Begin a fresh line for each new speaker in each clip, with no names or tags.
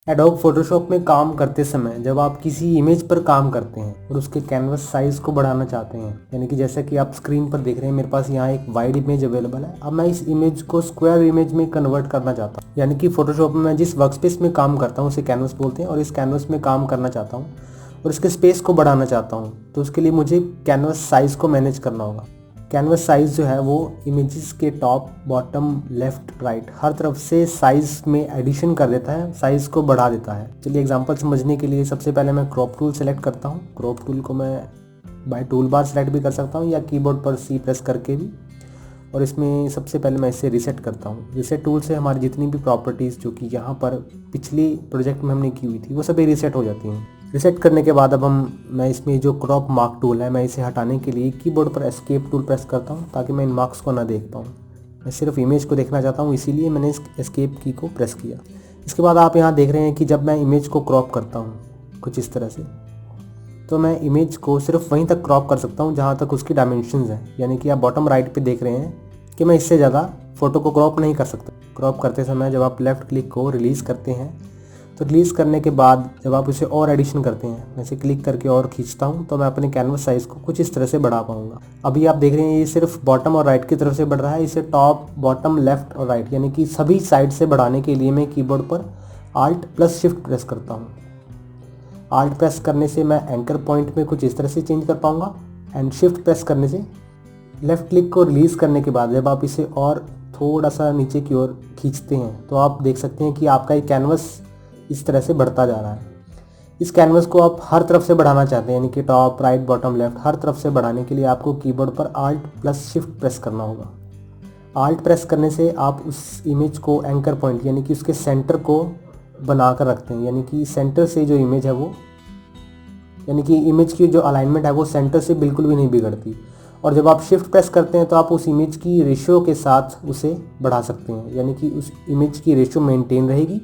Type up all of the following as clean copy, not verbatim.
Adobe Photoshop में काम करते समय जब आप किसी इमेज पर काम करते हैं और उसके कैनवस साइज को बढ़ाना चाहते हैं, यानी कि जैसा कि आप स्क्रीन पर देख रहे हैं मेरे पास यहाँ एक वाइड इमेज अवेलेबल है। अब मैं इस इमेज को स्क्वायर इमेज में कन्वर्ट करना चाहता हूँ, यानी कि फोटोशॉप में मैं जिस वर्कस्पेस में काम करता हूँ उसे कैनवस बोलते हैं और इस कैनवस में काम करना चाहता हूँ और इसके स्पेस को बढ़ाना चाहता हूँ। तो उसके लिए मुझे कैनवस साइज को मैनेज करना होगा। कैनवस साइज़ जो है वो इमेजेस के टॉप, बॉटम, लेफ्ट, राइट हर तरफ से साइज़ में एडिशन कर देता है, साइज़ को बढ़ा देता है। चलिए एग्जांपल समझने के लिए सबसे पहले मैं क्रॉप टूल सेलेक्ट करता हूँ। क्रॉप टूल को मैं बाय टूल बार सेलेक्ट भी कर सकता हूँ या कीबोर्ड पर C प्रेस करके भी। और इसमें सबसे पहले मैं इसे रीसेट करता हूँ। रीसेट टूल से हमारी जितनी भी प्रॉपर्टीज़ जो कि यहाँ पर पिछली प्रोजेक्ट में हमने की हुई थी वो सभी रीसेट हो जाती हैं। रीसेट करने के बाद अब मैं इसमें जो क्रॉप मार्क टूल है मैं इसे हटाने के लिए कीबोर्ड पर एस्केप टूल प्रेस करता हूँ ताकि मैं इन मार्क्स को ना देख पाऊँ। मैं सिर्फ इमेज को देखना चाहता हूँ, इसीलिए मैंने इस एस्केप की को प्रेस किया। इसके बाद आप यहाँ देख रहे हैं कि जब मैं इमेज को क्रॉप करता हूँ कुछ इस तरह से, तो मैं इमेज को सिर्फ वहीं तक क्रॉप कर सकता हूँ जहाँ तक उसकी डायमेंशंस हैं। यानी कि आप बॉटम राइट पे देख रहे हैं कि मैं इससे ज़्यादा फ़ोटो को क्रॉप नहीं कर सकता। क्रॉप करते समय जब आप लेफ़्ट क्लिक को रिलीज़ करते हैं तो रिलीज़ करने के बाद जब आप इसे और एडिशन करते हैं, मैं इसे क्लिक करके और खींचता हूँ तो मैं अपने कैनवस साइज़ को कुछ इस तरह से बढ़ा पाऊँगा। अभी आप देख रहे हैं ये सिर्फ बॉटम और राइट की तरफ से बढ़ रहा है। इसे टॉप, बॉटम, लेफ़्ट और राइट यानी कि सभी साइड से बढ़ाने के लिए मैं कीबोर्ड पर Alt + Shift प्रेस करता हूँ। Alt प्रेस करने से मैं एंकर पॉइंट में कुछ इस तरह से चेंज कर पाऊँगा एंड शिफ्ट प्रेस करने से लेफ़्ट क्लिक को रिलीज़ करने के बाद जब आप इसे और थोड़ा सा नीचे की ओर खींचते हैं तो आप देख सकते हैं कि आपका ये कैनवस इस तरह से बढ़ता जा रहा है। इस कैनवस को आप हर तरफ से बढ़ाना चाहते हैं, यानी कि top, right, bottom, left her तरफ से बढ़ाने के लिए आपको कीबोर्ड पर Alt + Shift प्रेस करना होगा। Alt प्रेस करने से आप उस इमेज को एंकर पॉइंट यानी कि उसके सेंटर को बना कर रखते हैं, यानी कि सेंटर से जो इमेज है वो, यानी कि इमेज की जो अलाइनमेंट है वो सेंटर से बिल्कुल भी नहीं बिगड़ती। और जब आप शिफ्ट प्रेस करते हैं तो आप उस इमेज की रेशियो के साथ उसे बढ़ा सकते हैं, यानी कि उस इमेज की रेशियो मेंटेन रहेगी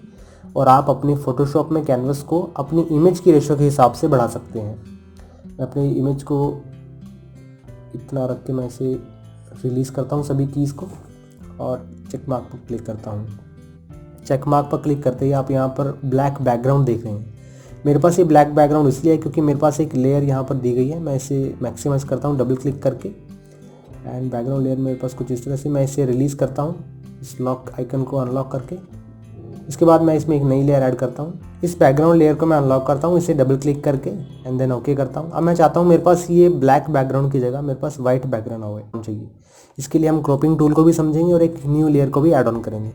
और आप अपने फ़ोटोशॉप में कैनवस को अपनी इमेज की रेशियो के हिसाब से बढ़ा सकते हैं। मैं अपनी इमेज को इतना रख के मैं इसे रिलीज़ करता हूँ सभी कीज़ को और चेक मार्क पर क्लिक करता हूँ। चेक मार्क पर क्लिक करते ही आप यहाँ पर ब्लैक बैकग्राउंड देख रहे हैं। मेरे पास ये ब्लैक बैकग्राउंड इसलिए है क्योंकि मेरे पास एक लेयर यहाँ पर दी गई है। मैं इसे मैक्सिमाइज़ करता हूँ डबल क्लिक करके एंड बैकग्राउंड लेयर मेरे पास कुछ इस तरह से, मैं इसे रिलीज़ करता हूँ इस लॉक आइकन को अनलॉक करके। इसके बाद मैं इसमें एक नई लेयर ऐड करता हूँ। इस बैकग्राउंड लेयर को मैं अनलॉक करता हूँ, इसे डबल क्लिक करके एंड देन ओके करता हूँ। अब मैं चाहता हूँ मेरे पास ये ब्लैक बैकग्राउंड की जगह मेरे पास वाइट बैकग्राउंड होना चाहिए। इसके लिए हम क्रॉपिंग टूल को भी समझेंगे और एक न्यू लेयर को भी ऐड ऑन करेंगे।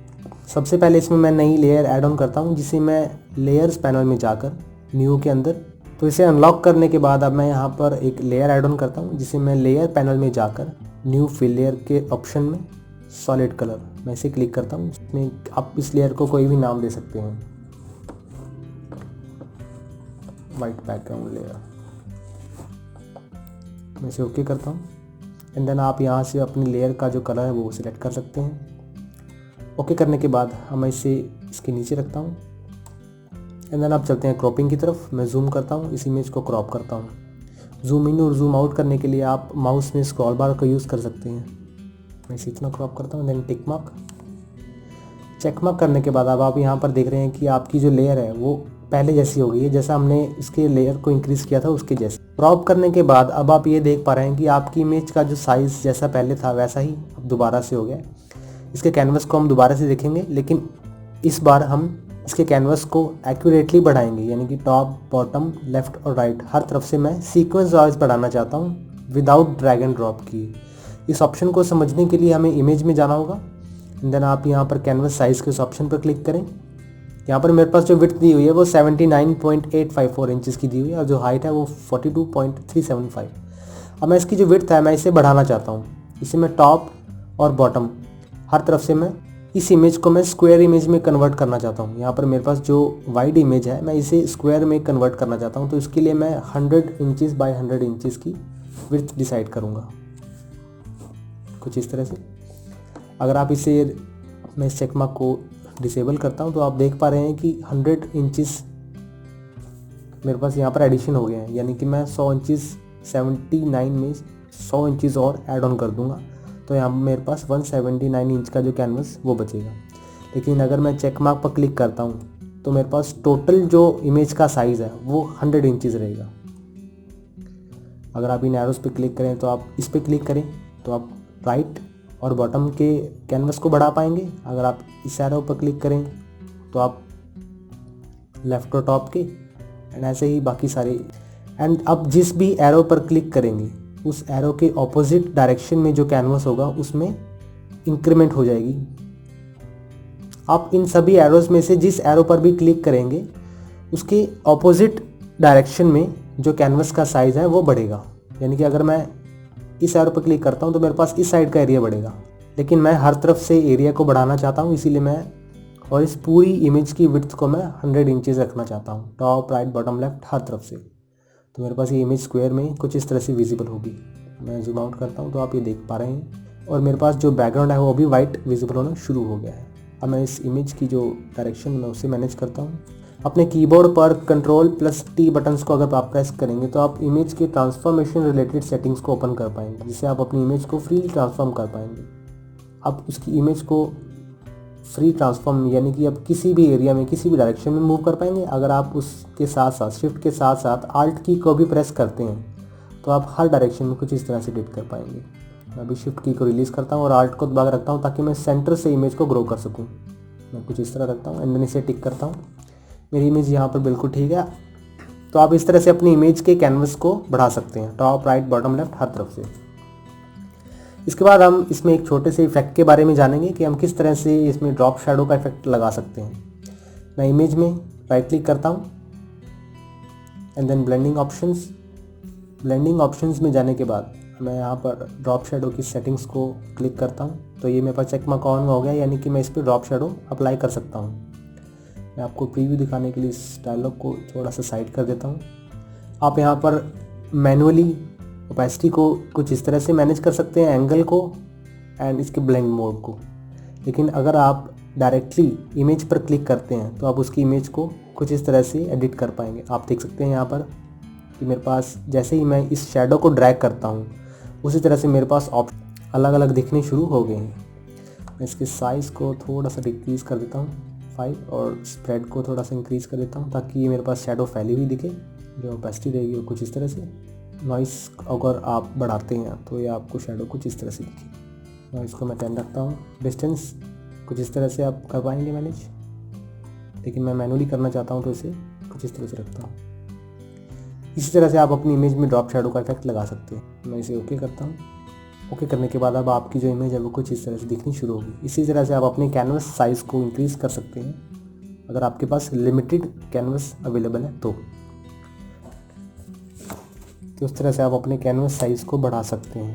सबसे पहले इसमें मैं नई लेयर ऐड ऑन करता हूँ जिसे मैं लेयर्स पैनल में जाकर न्यू के अंदर, तो इसे अनलॉक करने के बाद अब मैं यहाँ पर एक लेयर ऐड ऑन करता हूँ जिसे मैं लेयर पैनल में जाकर न्यू फिल लेयर के ऑप्शन में सॉलिड कलर मैं इसे क्लिक करता हूँ। इसमें आप इस लेयर को कोई भी नाम दे सकते हैं, वाइट बैकग्राउंड लेयर। मैं इसे ओके करता हूँ एंड देन आप यहाँ से अपनी लेयर का जो कलर है वो सिलेक्ट कर सकते हैं। ओके करने के बाद मैं इसे इसके नीचे रखता हूँ एंड देन आप चलते हैं क्रॉपिंग की तरफ। मैं जूम करता हूँ, इस इमेज को क्रॉप करता हूँ। जूम इन और जूम आउट करने के लिए आप माउस में स्क्रॉल बार का यूज़ कर सकते हैं। मैं इसे इतना क्रॉप करता हूँ, then tick mark. Check mark करने के बाद अब आप यहाँ पर देख रहे हैं कि आपकी जो लेयर है वो पहले जैसी हो गई है, जैसा हमने इसके लेयर को इंक्रीज़ किया था उसके जैसे। क्रॉप करने के बाद अब आप ये देख पा रहे हैं कि आपकी इमेज का जो साइज़ जैसा पहले था वैसा ही अब दोबारा से हो गया। इसके कैनवस को हम दोबारा से देखेंगे, लेकिन इस बार हम इसके कैनवस को एक्यूरेटली बढ़ाएंगे, यानी कि टॉप, बॉटम, लेफ्ट और राइट हर तरफ से मैं सीक्वेंस वाइज बढ़ाना चाहता हूँ विदाउट ड्रैग एंड ड्रॉप किए। इस ऑप्शन को समझने के लिए हमें इमेज में जाना होगा एंड देन आप यहाँ पर कैनवस साइज़ के इस ऑप्शन पर क्लिक करें। यहाँ पर मेरे पास जो विड्थ दी हुई है वो 79.854 इंचज़ की दी हुई है और जो हाइट है वो 42.375। अब मैं इसकी जो विड्थ है मैं इसे बढ़ाना चाहता हूँ। इसे मैं टॉप और बॉटम हर तरफ से मैं इस इमेज को मैं स्क्वायर इमेज में कन्वर्ट करना चाहता हूँ। यहाँ पर मेरे पास जो वाइड इमेज है मैं इसे स्क्वायर में कन्वर्ट करना चाहता हूँ, तो इसके लिए मैं 100 इंचज़ बाय 100 इंचज़ की विड्थ डिसाइड करूँगा कुछ इस तरह से। अगर आप इसे, मैं इस चेक मार्क को डिसेबल करता हूँ तो आप देख पा रहे हैं कि 100 इंचज़ मेरे पास यहाँ पर एडिशन हो गए हैं, यानी कि मैं 100 इंचज़ 79 में 100 इंचज़ और ऐड ऑन कर दूँगा तो यहाँ मेरे पास 179 इंच का जो कैनवस वो बचेगा। लेकिन अगर मैं चेक मार्क पर क्लिक करता हूँ तो मेरे पास टोटल जो इमेज का साइज़ है वो 100 इंचज़ रहेगा। अगर आप इन एरोस पे क्लिक करें तो आप इस पे क्लिक करें तो आप राइट और बॉटम के कैनवस को बढ़ा पाएंगे। अगर आप इस एरो पर क्लिक करें तो आप लेफ्ट और टॉप के, एंड ऐसे ही बाकी सारे। एंड अब जिस भी एरो पर क्लिक करेंगे उस एरो के ऑपोजिट डायरेक्शन में जो कैनवस होगा उसमें इंक्रीमेंट हो जाएगी। आप इन सभी एरोस में से जिस एरो पर भी क्लिक करेंगे उसके ऑपोजिट डायरेक्शन में जो कैनवस का साइज़ है वो बढ़ेगा। यानी कि अगर मैं इस एरो पर क्लिक करता हूँ तो मेरे पास इस साइड का एरिया बढ़ेगा, लेकिन मैं हर तरफ से एरिया को बढ़ाना चाहता हूँ, इसीलिए मैं और इस पूरी इमेज की विड्थ को मैं 100 इंचज़ रखना चाहता हूँ, top right bottom left her तरफ से। तो मेरे पास ये इमेज स्क्वायर में कुछ इस तरह से विजिबल होगी। मैं जूम आउट करता हूँ तो आप ये देख पा रहे हैं, और मेरे पास जो बैकग्राउंड है वो अभी वाइट विजिबल होना शुरू हो गया है। अब मैं इस इमेज की जो डायरेक्शन मैं उसे मैनेज करता हूँ। अपने कीबोर्ड पर Ctrl+T बटन्स को अगर आप प्रेस करेंगे तो आप इमेज के ट्रांसफॉर्मेशन रिलेटेड सेटिंग्स को ओपन कर पाएंगे, जिससे आप अपनी इमेज को फ्रीली ट्रांसफॉर्म कर पाएंगे। आप उसकी इमेज को फ्री ट्रांसफॉर्म यानी कि आप किसी भी एरिया में किसी भी डायरेक्शन में मूव कर पाएंगे। अगर आप उसके साथ साथ शिफ्ट के साथ साथ Alt की को भी प्रेस करते हैं तो आप हर डायरेक्शन में कुछ इस तरह से एडिट कर पाएंगे। मैं अभी शिफ्ट की को रिलीज़ करता हूँ और Alt को दबा कर रखता हूँ ताकि मैं सेंटर से इमेज को ग्रो कर सकूँ। मैं कुछ इस तरह रखता हूँ एंड देन इसे टिक करता हूँ। मेरी इमेज यहाँ पर बिल्कुल ठीक है। तो आप इस तरह से अपनी इमेज के कैनवस को बढ़ा सकते हैं, top right bottom left her तरफ से। इसके बाद हम इसमें एक छोटे से इफेक्ट के बारे में जानेंगे कि हम किस तरह से इसमें ड्रॉप शैडो का इफेक्ट लगा सकते हैं। मैं इमेज में राइट क्लिक करता हूँ एंड देन ब्लेंडिंग ऑप्शंस में जाने के बाद मैं यहाँ पर ड्रॉप शैडो की सेटिंग्स को क्लिक करता हूँ। तो ये मेरे पास चेक मार्क ऑन हो गया, यानी कि मैं इस पर ड्रॉप शैडो अप्लाई कर सकता हूँ। मैं आपको प्रीव्यू दिखाने के लिए इस डायलॉग को थोड़ा सा साइड कर देता हूँ। आप यहाँ पर मैनुअली ओपेसिटी को कुछ इस तरह से मैनेज कर सकते हैं, एंगल को एंड इसके ब्लेंड मोड को। लेकिन अगर आप डायरेक्टली इमेज पर क्लिक करते हैं तो आप उसकी इमेज को कुछ इस तरह से एडिट कर पाएंगे। आप देख सकते हैं यहाँ पर कि मेरे पास जैसे ही मैं इस शैडो को ड्रैग करता हूँ उसी तरह से मेरे पास ऑप्शन अलग अलग दिखने शुरू हो गए हैं। मैं इसके साइज़ को थोड़ा सा डिक्रीज़ कर देता हूँ 5 और स्प्रेड को थोड़ा सा इंक्रीज़ कर देता हूँ ताकि ये मेरे पास शैडो फैली हुई दिखे। जो ओपेसिटी रहेगी वो कुछ इस तरह से। नॉइस अगर आप बढ़ाते हैं तो ये आपको शैडो कुछ इस तरह से दिखे। नॉइस को मैं 10 रखता हूँ। डिस्टेंस कुछ इस तरह से आप कर पाएंगे मैनेज, लेकिन मैं मैनुअली करना चाहता हूँ तो इसे कुछ इस तरह से रखता हूँ। इसी तरह से आप अपनी इमेज में ड्रॉप शैडो का इफेक्ट लगा सकते हैं। मैं इसे ओके करता हूँ। ओके करने के बाद अब आपकी जो इमेज है वो कुछ इस तरह से दिखनी शुरू होगी। इसी तरह से आप अपने कैनवस साइज़ को इंक्रीज़ कर सकते हैं अगर आपके पास लिमिटेड कैनवस अवेलेबल है तो उस तरह से आप अपने कैनवस साइज़ को बढ़ा सकते हैं।